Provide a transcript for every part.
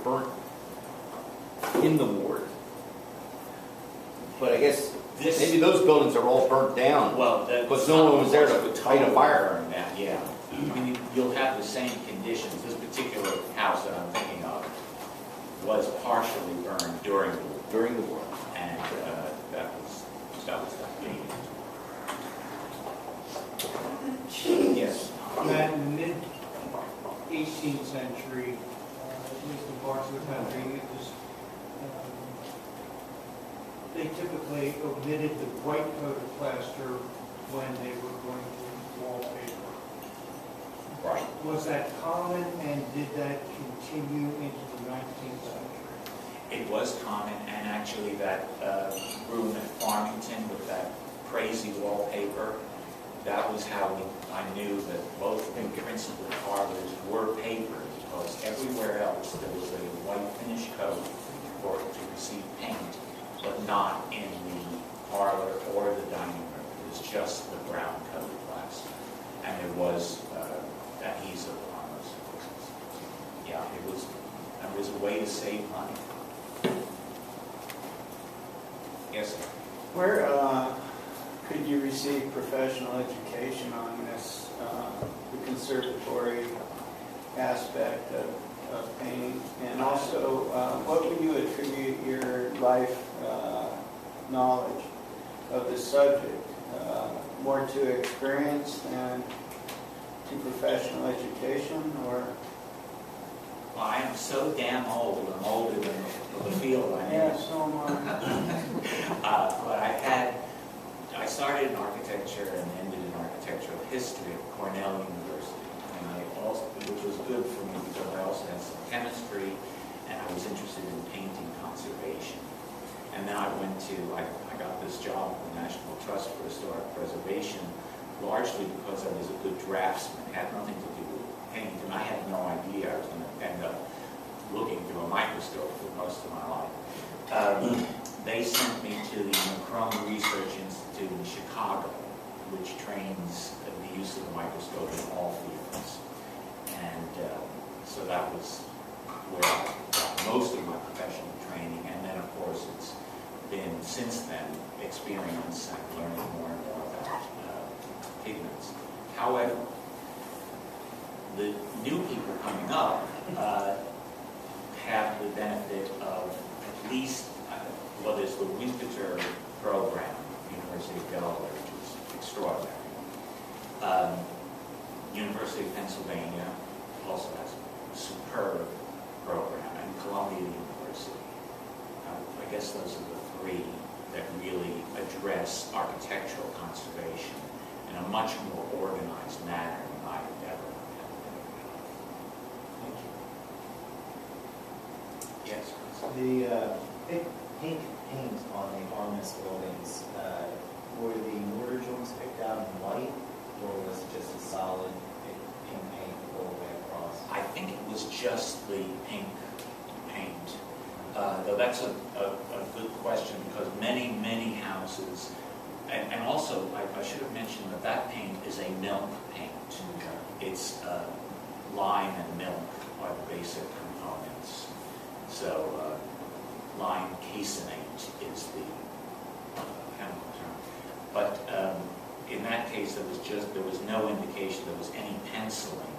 burnt in the ward. But I guess maybe those buildings are all burnt down. Well, because no one was there to fight a fire. Burn down, yeah. I mean, you'll have the same conditions. This particular house that I'm thinking of was partially burned during the war. During the war. And that was that being. Yes. That in the mid-18th century, at least in parts of the country, it was, they typically omitted the white coated plaster when they were going to wallpaper. Right. Was that common, and did that continue into the 19th century? It was common, and actually that room at Farmington with that crazy wallpaper, that was how I knew that both the principal parlors were papered, because everywhere else there was a white finish coat for it to receive paint, but not in the parlor or the dining room. It was just the brown coated plaster, and there was adhesive on those surfaces. Yeah, it was a way to save money. Yes, sir. Where could you receive professional education on this, the conservatory aspect of painting? And also, what would you attribute your life knowledge of the subject? More to experience than to professional education, or? Well, I am so damn old. I'm older than the field I'm in. Yeah, so am I. But I started in architecture and ended in architectural history at Cornell University, and which was good for me because I also had some chemistry, and I was interested in painting conservation. And then I got this job at the National Trust for Historic Preservation, largely because I was a good draftsman. It had nothing to do with paint, and I had no idea I was going to end up looking through a microscope for most of my life. They sent me to the McCrone Research Institute in Chicago, which trains the use of the microscope in all fields. And so that was where I got most of my professional training. And then, of course, it's been, since then, experience and learning more and more about pigments. However, the new people coming up have the benefit of at least what is the Winterthur program, University of Delaware, which is extraordinary. University of Pennsylvania also has a superb program, and Columbia University. I guess those are the three that really address architectural conservation in a much more organized manner than I have ever had. Thank you. Yes. The pink paint on the Armis buildings, were the mortar joints picked out in white, or was it just a solid pink paint all the way across? I think it was just the pink paint. Though that's a good question, because many houses, and also I should have mentioned that paint is a milk paint. Okay. It's lime and milk are the basic components. So lime caseinate is the chemical term. But in that case, there was no indication there was any penciling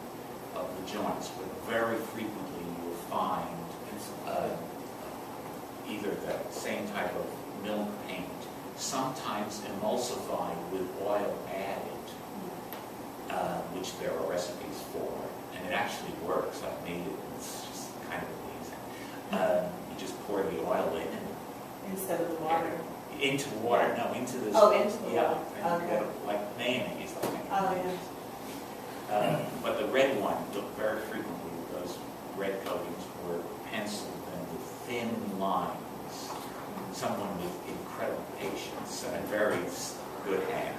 of the joints. But very frequently you will find either the same type of milk paint, sometimes emulsified with oil added, which there are recipes for, and it actually works. I've made it. It's just kind of amazing. You just pour the oil in and instead of the water. Into the water, no, into the into the yeah, water. and Okay. like mayonnaise, like mayonnaise. But the red one, very frequently, those red coatings were penciled in with thin lines. Someone with incredible patience and a very good hand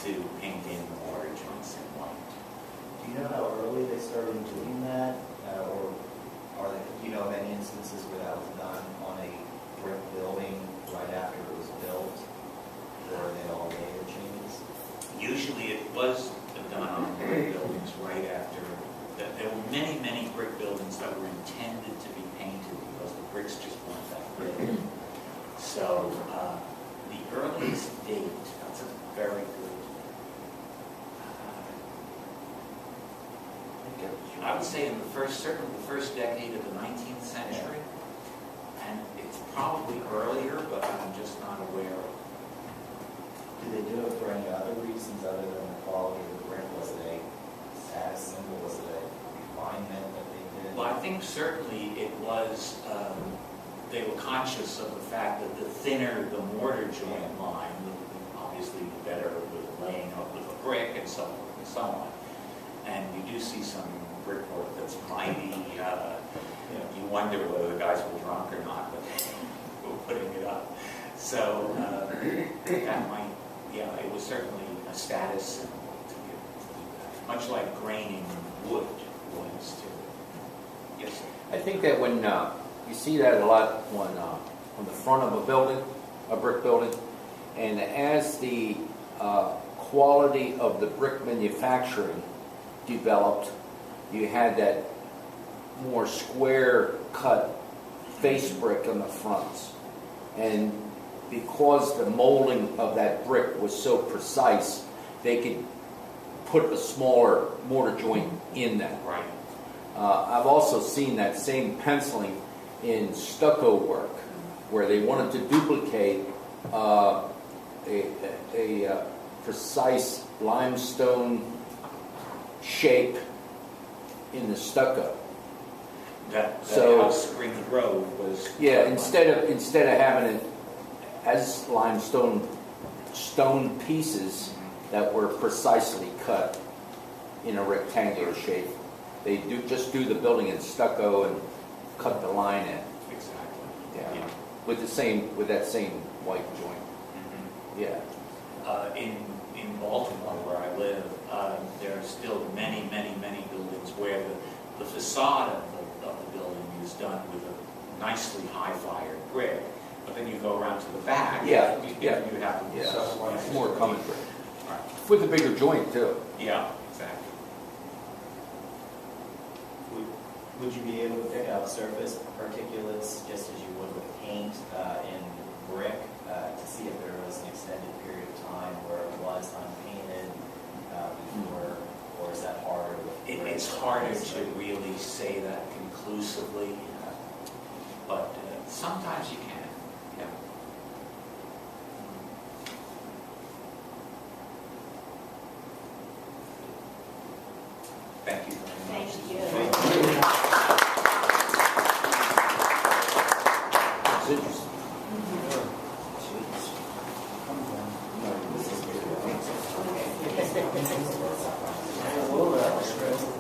to paint in the water joints in white. Do you know how early they started doing that, or do you know of any instances where that was done on a brick building right after it was built, or are they all later changes? Usually it was done on brick buildings right after. There were many brick buildings that were intended to be painted bricks just weren't that big. So the earliest date, that's a very good, I would say in the first, certainly the first decade of the 19th century. And it's probably earlier, but I'm just not aware of. Did they do it for any other reasons other than the quality of the brick? Was it a status symbol? Was it a refinement that they did? Well, I think certainly it was, they were conscious of the fact that the thinner the mortar joint line, obviously the better the laying up of the brick and so forth and so on. And you do see some brickwork that's mighty, you wonder whether the guys were drunk or not, but they were putting it up. So that might, yeah, it was certainly a status symbol to do that. Much like graining wood was too. Yes, sir. I think that when you see that a lot on the front of a building, a brick building, and as the quality of the brick manufacturing developed, you had that more square cut face brick on the fronts. And because the molding of that brick was so precise, they could put a smaller mortar joint in that. Right. I've also seen that same penciling in stucco work, where they wanted to duplicate a precise limestone shape in the stucco. That So- house, Green Grove, was... Yeah, instead of having it as limestone stone pieces that were precisely cut in a rectangular shape, they just do the building in stucco and cut the line in. Exactly. Yeah, with that same white joint. Mhm. Yeah. In Baltimore, where I live, there are still many buildings where the facade of the building is done with a nicely high-fired brick, but then you go around to the back. Yeah, You yeah. you have Yeah, to... it's more common brick. Right. With a bigger joint too. Yeah, exactly. Would you be able to pick out surface particulates just as you would with paint in brick to see if there was an extended period of time where it was unpainted before, or is that harder? It's harder to really say that conclusively, but sometimes you can. Yeah. Thank you very much. Thank you. It's interesting. Jeez.